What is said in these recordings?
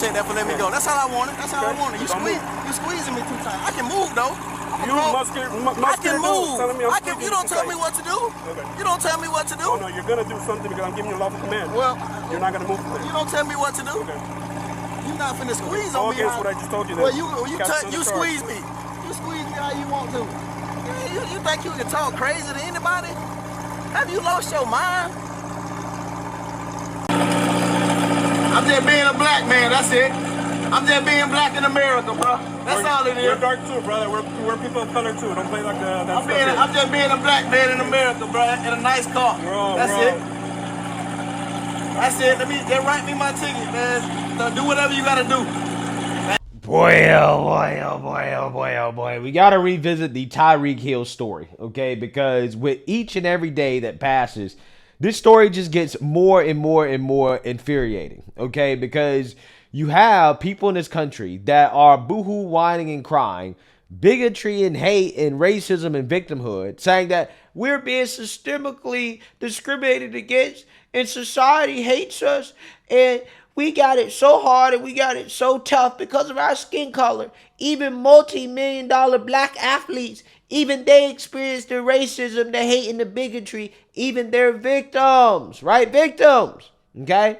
appreciate that for letting me go. That's all I wanted. That's all I wanted. You squeezing me too tight. I can move though. You muscular I can move. You don't tell me what to do. Okay. You don't tell me what to do. Oh no, you're gonna do something because I'm giving you a lawful command. Well, you're not gonna move from there. You don't tell me what to do. Okay. You're not finna squeeze on me. That's what I just told you. Well, you squeeze me. You squeeze me how you want to. You think you can talk crazy to anybody? Have you lost your mind? I'm just being a black man, that's it. I'm just being black in America, bro. That's all it is. We're dark too, brother. We're people of color too. Don't play like that I'm just being a black man in America, bro, in a nice car. That's it. That's it. Just write me my ticket, man. So do whatever you gotta do. Boy, oh boy, oh boy, oh boy, oh boy. We got to revisit the Tyreek Hill story, okay? Because with each and every day that passes, this story just gets more and more and more infuriating, okay? Because you have people in this country that are boohoo, whining, and crying, bigotry and hate and racism and victimhood, saying that we're being systemically discriminated against and society hates us and we got it so hard and we got it so tough because of our skin color. Even multi-million-dollar black athletes, even they experience the racism, the hate, and the bigotry. Even they're victims, right? Victims, okay?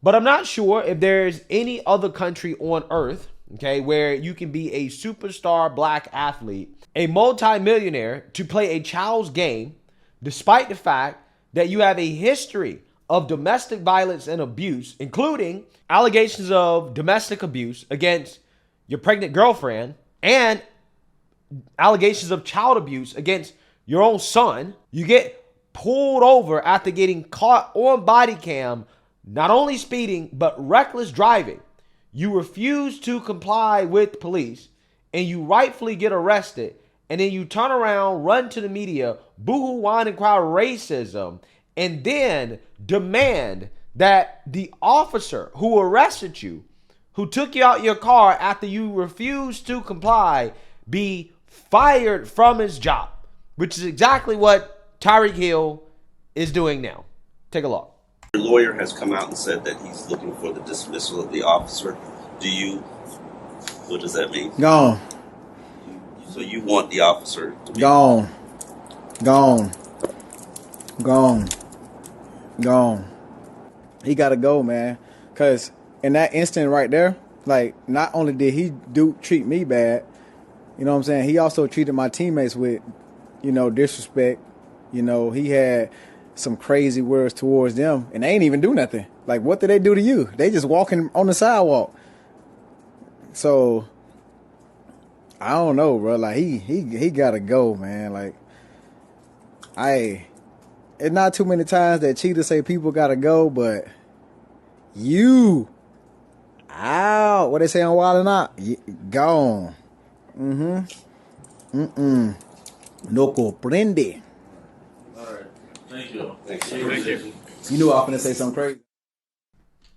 But I'm not sure if there's any other country on earth, okay, where you can be a superstar black athlete, a multi-millionaire to play a child's game, despite the fact that you have a history of domestic violence and abuse, including allegations of domestic abuse against your pregnant girlfriend and allegations of child abuse against your own son. You get pulled over after getting caught on body cam, not only speeding, but reckless driving. You refuse to comply with police and you rightfully get arrested. And then you turn around, run to the media, boohoo, whine, and cry racism, and then demand that the officer who arrested you, who took you out your car after you refused to comply, be fired from his job, which is exactly what Tyreek Hill is doing now. Take a look. Your lawyer has come out and said that he's looking for the dismissal of the officer. What does that mean? Gone. So you want the officer to be gone. He got to go, man. Because in that instant right there, like, not only did he treat me bad, you know what I'm saying, he also treated my teammates with, disrespect. He had some crazy words towards them, and they ain't even do nothing. Like, what did they do to you? They just walking on the sidewalk. So, I don't know, bro. Like, he got to go, man. Like, it's not too many times that cheaters say people got to go, but what they say on Wild 'N Out? Gone. No comprende. All right. Thank you. Thank you. You knew I was finna say something crazy.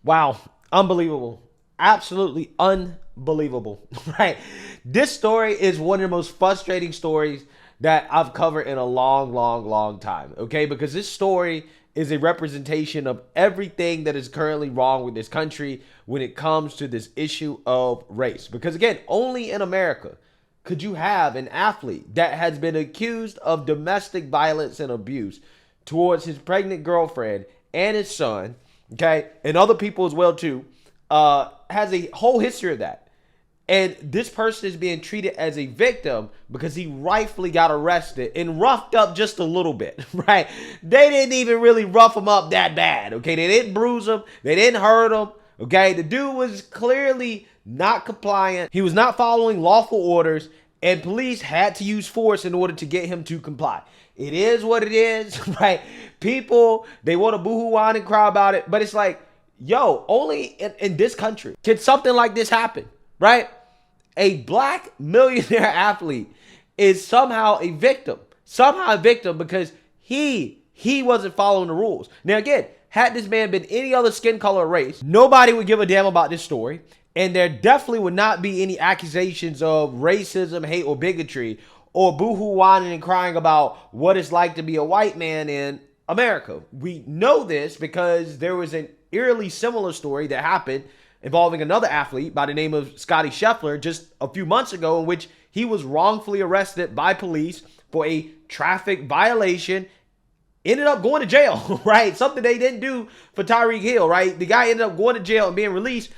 Wow. Unbelievable. Absolutely unbelievable. Right? This story is one of the most frustrating stories that I've covered in a long time. Okay? Because this story is a representation of everything that is currently wrong with this country when it comes to this issue of race. Because again, only in America could you have an athlete that has been accused of domestic violence and abuse towards his pregnant girlfriend and his son, okay, and other people as well too, has a whole history of that. And this person is being treated as a victim because he rightfully got arrested and roughed up just a little bit, right? They didn't even really rough him up that bad, okay? They didn't bruise him. They didn't hurt him, okay? The dude was clearly not compliant. He was not following lawful orders, and police had to use force in order to get him to comply. It is what it is, right? People, they want to boohoo, whine, and cry about it, but it's like, yo, only in this country can something like this happen, right? A black millionaire athlete is somehow a victim because he wasn't following the rules. Now again, had this man been any other skin color or race, nobody would give a damn about this story. And there definitely would not be any accusations of racism, hate, or bigotry, or boohoo, whining, and crying about what it's like to be a white man in America. We know this because there was an eerily similar story that happened involving another athlete by the name of Scottie Scheffler just a few months ago, in which he was wrongfully arrested by police for a traffic violation, ended up going to jail, right? Something they didn't do for Tyreek Hill, right? The guy ended up going to jail and being released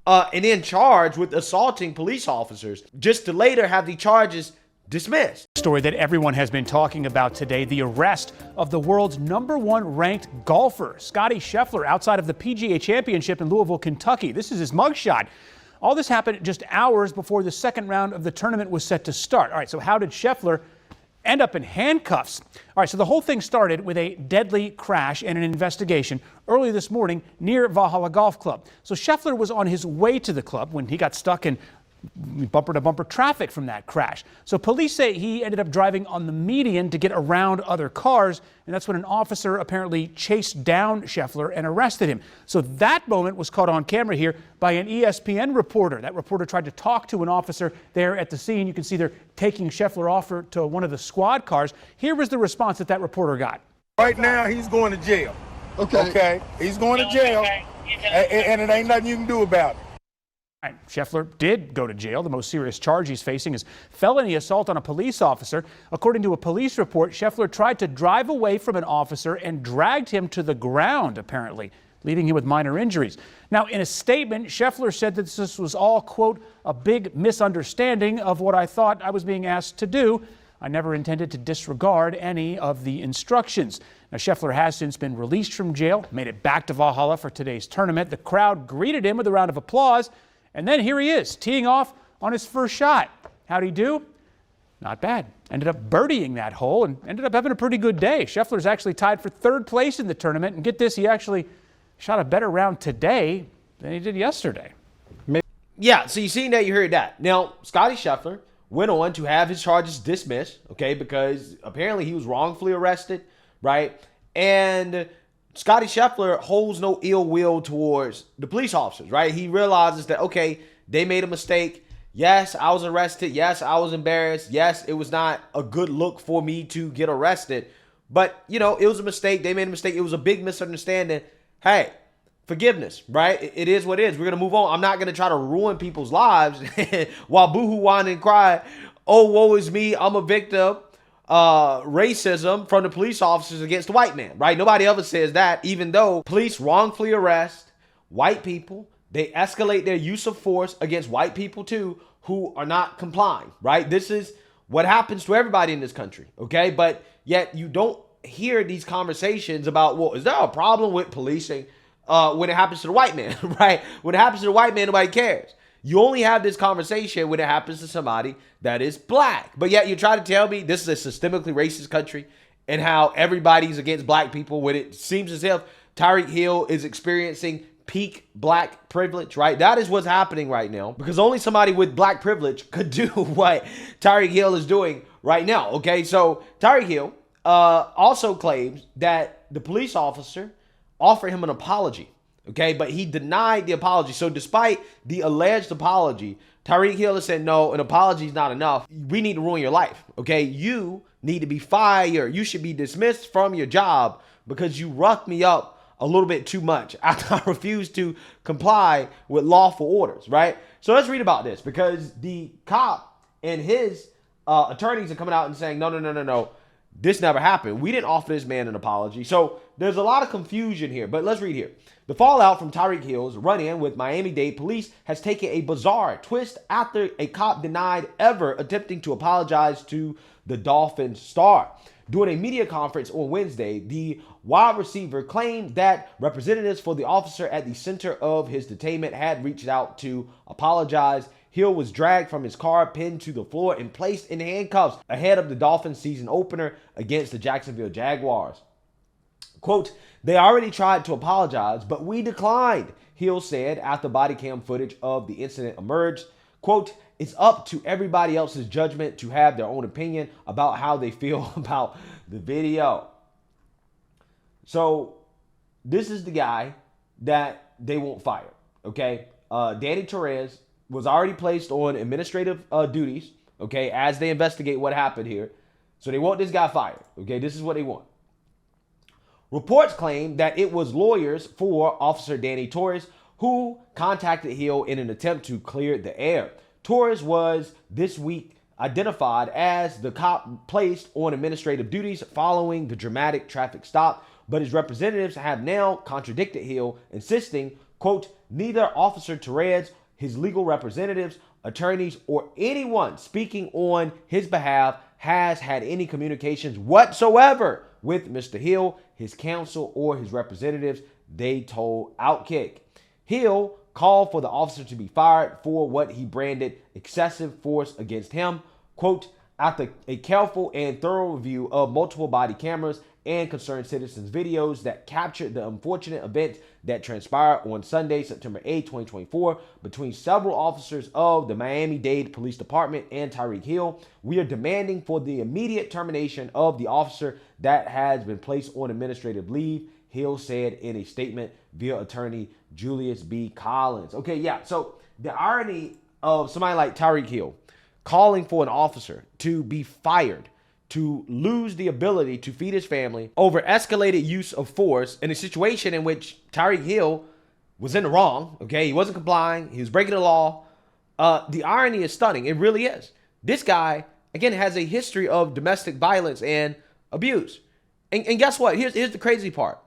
and then charged with assaulting police officers, just to later have the charges dismissed. Story that everyone has been talking about today, the arrest of the world's #1 ranked golfer, Scottie Scheffler, outside of the PGA Championship in Louisville, Kentucky. This is his mugshot. All this happened just hours before the second round of the tournament was set to start. All right, so how did Scheffler end up in handcuffs? All right, so the whole thing started with a deadly crash and an investigation early this morning near Valhalla Golf Club. So Scheffler was on his way to the club when he got stuck in bumper-to-bumper traffic from that crash. So police say he ended up driving on the median to get around other cars, and that's when an officer apparently chased down Scheffler and arrested him. So that moment was caught on camera here by an ESPN reporter. That reporter tried to talk to an officer there at the scene. You can see they're taking Scheffler off to one of the squad cars. Here was the response that reporter got. Right now, he's going to jail. Okay? He's going to jail, and it ain't nothing you can do about it. Scheffler did go to jail. The most serious charge he's facing is felony assault on a police officer. According to a police report, Scheffler tried to drive away from an officer and dragged him to the ground, apparently, leaving him with minor injuries. Now, in a statement, Scheffler said that this was all, quote, a big misunderstanding of what I thought I was being asked to do. I never intended to disregard any of the instructions. Now, Scheffler has since been released from jail, made it back to Valhalla for today's tournament. The crowd greeted him with a round of applause. And then here he is, teeing off on his first shot. How'd he do? Not bad. Ended up birdieing that hole and ended up having a pretty good day. Scheffler's actually tied for third place in the tournament. And get this, he actually shot a better round today than he did yesterday. Yeah, so you seen that, you heard that. Now, Scottie Scheffler went on to have his charges dismissed, okay, because apparently he was wrongfully arrested, right? And Scottie Scheffler holds no ill will towards the police officers, right? He realizes that, okay, they made a mistake. Yes, I was arrested. Yes, I was embarrassed. Yes, it was not a good look for me to get arrested. But, you know, it was a mistake. They made a mistake. It was a big misunderstanding. Hey, forgiveness, right? It is what it is. We're going to move on. I'm not going to try to ruin people's lives while boohoo, whine, and cry. Oh, woe is me. I'm a victim. Racism from the police officers against the white man, right? Nobody ever says that, even though police wrongfully arrest white people. They escalate their use of force against white people too, who are not complying, right? This is what happens to everybody in this country, okay? But yet you don't hear these conversations about, well, is there a problem with policing when it happens to the white man, right? When it happens to the white man, nobody cares. You only have this conversation when it happens to somebody that is black. But yet you try to tell me this is a systemically racist country and how everybody's against black people when it seems as if Tyreek Hill is experiencing peak black privilege, right? That is what's happening right now, because only somebody with black privilege could do what Tyreek Hill is doing right now, okay? So Tyreek Hill also claims that the police officer offered him an apology. Okay, but he denied the apology. So despite the alleged apology, Tyreek Hill has said, no, an apology is not enough. We need to ruin your life. Okay, you need to be fired. You should be dismissed from your job because you roughed me up a little bit too much after I refused to comply with lawful orders, right? So let's read about this, because the cop and his attorneys are coming out and saying, no. This never happened. We didn't offer this man an apology. So there's a lot of confusion here, but let's read here. The fallout from Tyreek Hill's run-in with Miami-Dade Police has taken a bizarre twist after a cop denied ever attempting to apologize to the Dolphins star. During a media conference on Wednesday, the wide receiver claimed that representatives for the officer at the center of his detainment had reached out to apologize. Hill was dragged from his car, pinned to the floor, and placed in handcuffs ahead of the Dolphins season opener against the Jacksonville Jaguars. Quote, they already tried to apologize, but we declined, Hill said after body cam footage of the incident emerged. Quote, it's up to everybody else's judgment to have their own opinion about how they feel about the video. So this is the guy that they won't fire, okay? Danny Torres was already placed on administrative duties, okay, as they investigate what happened here. So they want this guy fired, okay? This is what they want. Reports claim that it was lawyers for Officer Danny Torres who contacted Hill in an attempt to clear the air. Torres was this week identified as the cop placed on administrative duties following the dramatic traffic stop, but his representatives have now contradicted Hill, insisting, quote, neither Officer Torres, his legal representatives, attorneys, or anyone speaking on his behalf has had any communications whatsoever with Mr. Hill, his counsel, or his representatives, they told Outkick. Hill called for the officer to be fired for what he branded excessive force against him. Quote, after a careful and thorough review of multiple body cameras and concerned citizens videos that captured the unfortunate event that transpired on Sunday, September 8, 2024, between several officers of the Miami-Dade Police Department and Tyreek Hill, we are demanding for the immediate termination of the officer that has been placed on administrative leave, Hill said in a statement via attorney Julius B. Collins. Okay, yeah, so the irony of somebody like Tyreek Hill calling for an officer to be fired, to lose the ability to feed his family over escalated use of force in a situation in which Tyreek Hill was in the wrong, okay? He wasn't complying. He was breaking the law. The irony is stunning. It really is. This guy, again, has a history of domestic violence and abuse. And guess what? Here's the crazy part.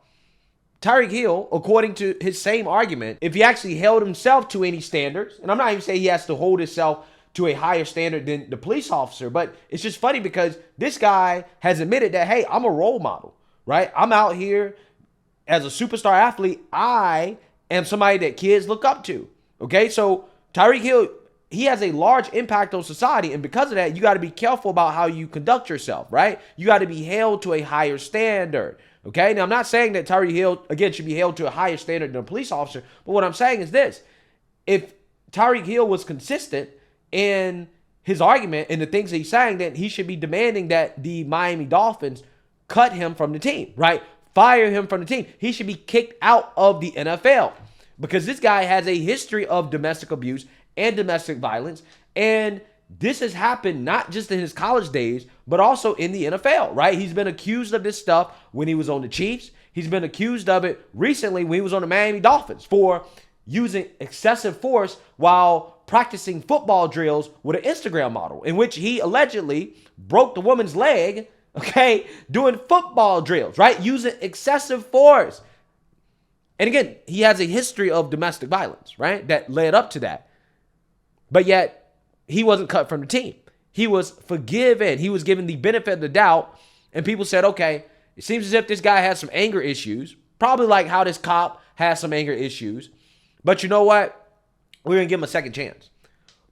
Tyreek Hill, according to his same argument, if he actually held himself to any standards, and I'm not even saying he has to hold himself to a higher standard than the police officer, but it's just funny because this guy has admitted that, hey, I'm a role model, right? I'm out here as a superstar athlete. I am somebody that kids look up to, okay? So Tyreek Hill, he has a large impact on society, and because of that, you got to be careful about how you conduct yourself, right? You got to be held to a higher standard, okay? Now, I'm not saying that Tyreek Hill, again, should be held to a higher standard than a police officer, but what I'm saying is this. If Tyreek Hill was consistent in his argument and the things that he's saying, that he should be demanding that the Miami Dolphins cut him from the team, right? Fire him from the team. He should be kicked out of the NFL because this guy has a history of domestic abuse and domestic violence. And this has happened not just in his college days, but also in the NFL, right? He's been accused of this stuff when he was on the Chiefs. He's been accused of it recently when he was on the Miami Dolphins for using excessive force while practicing football drills with an Instagram model in which he allegedly broke the woman's leg, okay, doing football drills, right? Using excessive force. And again, he has a history of domestic violence, right? That led up to that. But yet, he wasn't cut from the team. He was forgiven. He was given the benefit of the doubt. And people said, okay, it seems as if this guy has some anger issues, probably like how this cop has some anger issues. But you know what? We're going to give him a second chance.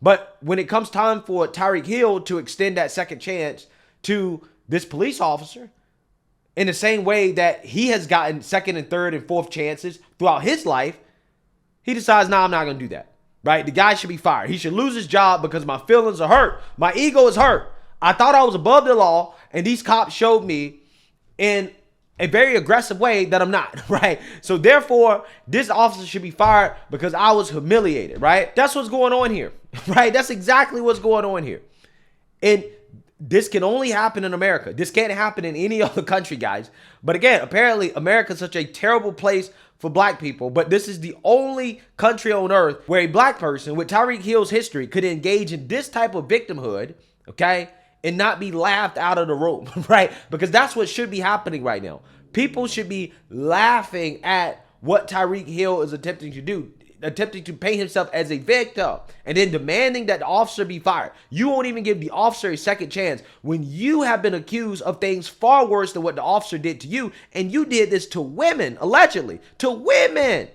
But when it comes time for Tyreek Hill to extend that second chance to this police officer, in the same way that he has gotten second and third and fourth chances throughout his life, he decides, nah, I'm not going to do that, right? The guy should be fired. He should lose his job because my feelings are hurt. My ego is hurt. I thought I was above the law, and these cops showed me in a very aggressive way that I'm not, right? So therefore, this officer should be fired because I was humiliated, right? That's what's going on here, right? That's exactly what's going on here. And this can only happen in America. This can't happen in any other country, guys. But again, apparently America is such a terrible place for black people, but this is the only country on earth where a black person with Tyreek Hill's history could engage in this type of victimhood, okay, and not be laughed out of the room, right? Because that's what should be happening right now. People should be laughing at what Tyreek Hill is attempting to do, attempting to paint himself as a victim, and then demanding that the officer be fired. You won't even give the officer a second chance when you have been accused of things far worse than what the officer did to you, and you did this to women, allegedly, to women.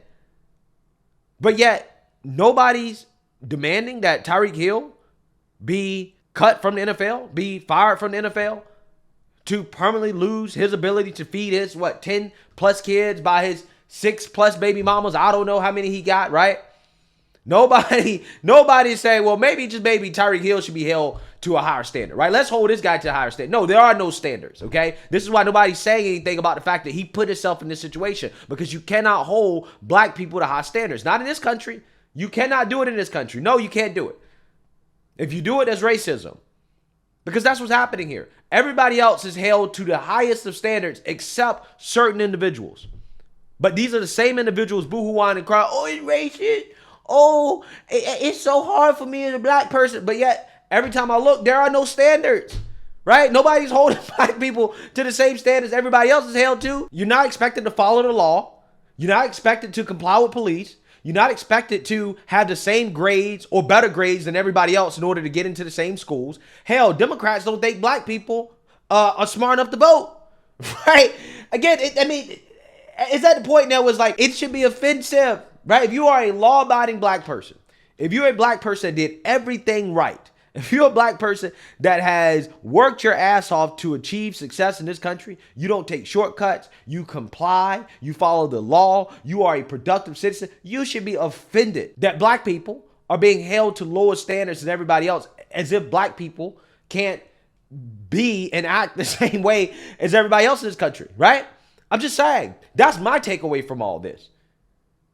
But yet, nobody's demanding that Tyreek Hill be cut from the NFL, be fired from the NFL, to permanently lose his ability to feed his, 10 plus kids by his 6 plus baby mamas. I don't know how many he got, right? Nobody's saying, well, maybe Tyreek Hill should be held to a higher standard, right? Let's hold this guy to a higher standard. No, there are no standards, okay? This is why nobody's saying anything about the fact that he put himself in this situation, because you cannot hold black people to high standards. Not in this country. You cannot do it in this country. No, you can't do it. If you do it, that's racism. Because that's what's happening here. Everybody else is held to the highest of standards except certain individuals. But these are the same individuals boo-hoo-whine and cry, oh, it's racist. Oh, it's so hard for me as a black person. But yet, every time I look, there are no standards, right? Nobody's holding black people to the same standards everybody else is held to. You're not expected to follow the law. You're not expected to comply with police. You're not expected to have the same grades or better grades than everybody else in order to get into the same schools. Hell, Democrats don't think black people are smart enough to vote, right? Again, it's at the point now where it's like, it should be offensive, right? If you are a law-abiding black person, if you're a black person that did everything right, if you're a black person that has worked your ass off to achieve success in this country, you don't take shortcuts, you comply, you follow the law, you are a productive citizen, you should be offended that black people are being held to lower standards than everybody else, as if black people can't be and act the same way as everybody else in this country, right? I'm just saying, that's my takeaway from all this.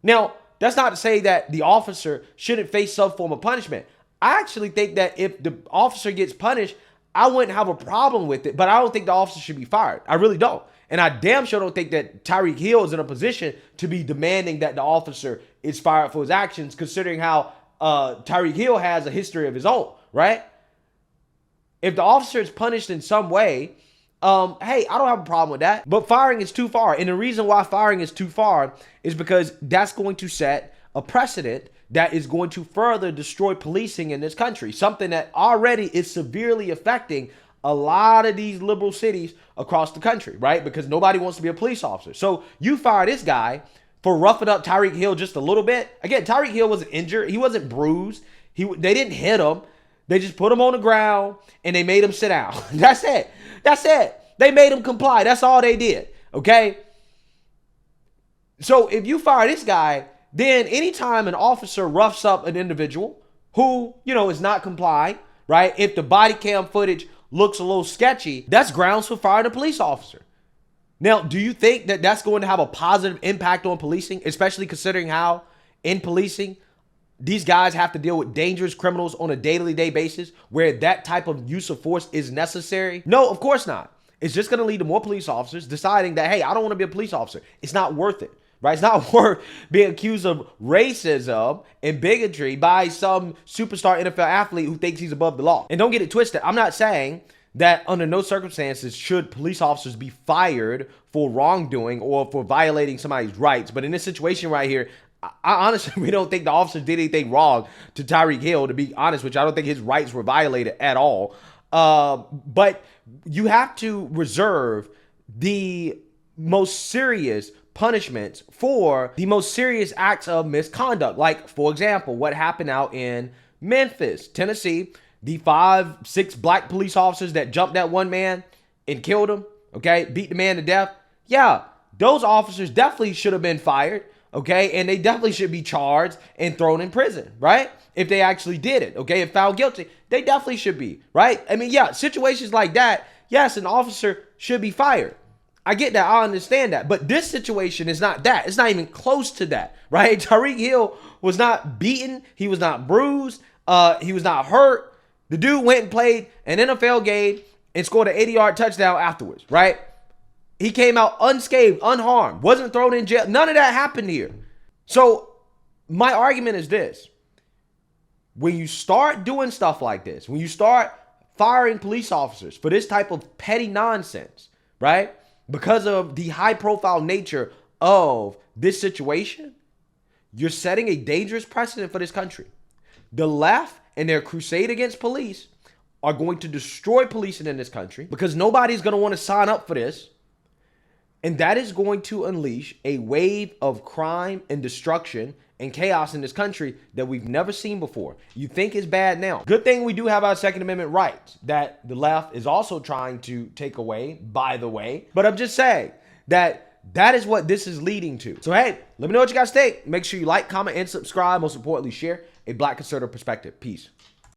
Now, that's not to say that the officer shouldn't face some form of punishment. I actually think that if the officer gets punished, I wouldn't have a problem with it, but I don't think the officer should be fired. I really don't. And I damn sure don't think that Tyreek Hill is in a position to be demanding that the officer is fired for his actions, considering how Tyreek Hill has a history of his own, right? If the officer is punished in some way, hey, I don't have a problem with that. But firing is too far. And the reason why firing is too far is because that's going to set a precedent that is going to further destroy policing in this country, something that already is severely affecting a lot of these liberal cities across the country, right? Because nobody wants to be a police officer. So you fire this guy for roughing up Tyreek Hill just a little bit. Again, Tyreek Hill wasn't injured. He wasn't bruised. They didn't hit him. They just put him on the ground and they made him sit down. That's it. That's it. They made him comply. That's all they did, okay? So if you fire this guy, then anytime an officer roughs up an individual who, is not complying, right? If the body cam footage looks a little sketchy, that's grounds for firing a police officer. Now, do you think that that's going to have a positive impact on policing, especially considering how in policing these guys have to deal with dangerous criminals on a day-to-day basis where that type of use of force is necessary? No, of course not. It's just going to lead to more police officers deciding that, hey, I don't want to be a police officer. It's not worth it. Right? It's not worth being accused of racism and bigotry by some superstar NFL athlete who thinks he's above the law. And don't get it twisted. I'm not saying that under no circumstances should police officers be fired for wrongdoing or for violating somebody's rights. But in this situation right here, I honestly, we don't think the officer did anything wrong to Tyreek Hill. To be honest with you, I don't think his rights were violated at all. But you have to reserve the most serious punishments for the most serious acts of misconduct. Like, for example, what happened out in Memphis, Tennessee, the 5-6 black police officers that jumped that one man and killed him, okay, beat the man to death. Yeah, those officers definitely should have been fired, okay, and they definitely should be charged and thrown in prison, right? If they actually did it, okay, if found guilty, they definitely should be, right? I mean, yeah, situations like that, yes, an officer should be fired. I get that. I understand that. But this situation is not that. It's not even close to that, right? Tyreek Hill was not beaten. He was not bruised. He was not hurt. The dude went and played an NFL game and scored an 80-yard touchdown afterwards, right? He came out unscathed, unharmed, wasn't thrown in jail. None of that happened here. So my argument is this. When you start doing stuff like this, when you start firing police officers for this type of petty nonsense, right? Because of the high-profile nature of this situation, you're setting a dangerous precedent for this country. The left and their crusade against police are going to destroy policing in this country because nobody's going to want to sign up for this. And that is going to unleash a wave of crime and destruction and chaos in this country that we've never seen before. You think it's bad now. Good thing we do have our Second Amendment rights that the left is also trying to take away, by the way. But I'm just saying that is what this is leading to. So, hey, let me know what you guys think. Make sure you like, comment, and subscribe. Most importantly, share a Black conservative perspective. Peace.